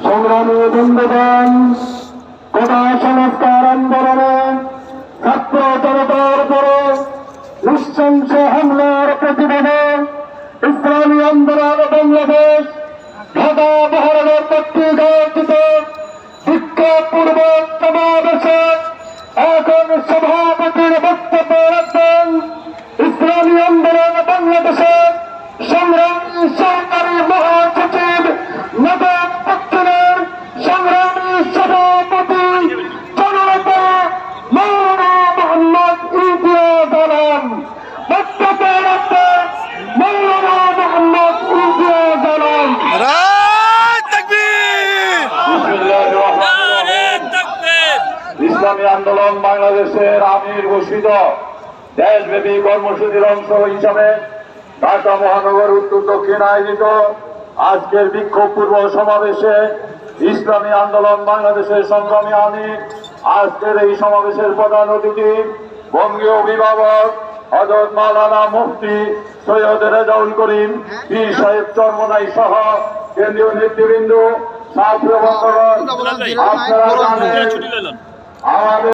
সংগ্রামী বন্ধুগণ, কোটা সংস্কার আন্দোলনে ছাত্র জনতার উপরে নৃশংস হামলার প্রতিবাদে ইসলামী আন্দোলন বাংলাদেশ ঢাকা মহানগর কর্তৃক আয়োজিত বিক্ষোভপূর্বক সমাবেশে এখন সভাপতির বক্তব্য রাখবেন ইসলামী আন্দোলন বাংলাদেশের সংগ্রামী সহকারী মহাসচিব নবাব পক্ষের সংগ্রামী সভাপতি জনতা মৌলানা মোহাম্মদ ইমতিয়াজ আলম। বক্তব্য রাখবেন মৌলানা মোহাম্মদ ইমতিয়াজ আলম। ইসলামী আন্দোলন বাংলাদেশের আমির ঘোষিত দেশব্যাপী কর্মসূচির অংশ হিসাবে ঢাকা মহানগর উত্তর দক্ষিণ আয়োজিত আজকের বিক্ষোভ পূর্ব সমাবেশে ইসলামী আন্দোলন বাংলাদেশের সংগ্রামী আমির আজকের এই সমাবেশের প্রধান অতিথি বঙ্গীয় অভিভাবক হযরত মাওলানা মুফতি সৈয়দ রেজাউল করিম পীর সাহেব চরমনাই সহ কেন্দ্রীয় নেতৃবৃন্দ, ছাত্র বন্ধুগণ, আপনারা জানেন আমাদের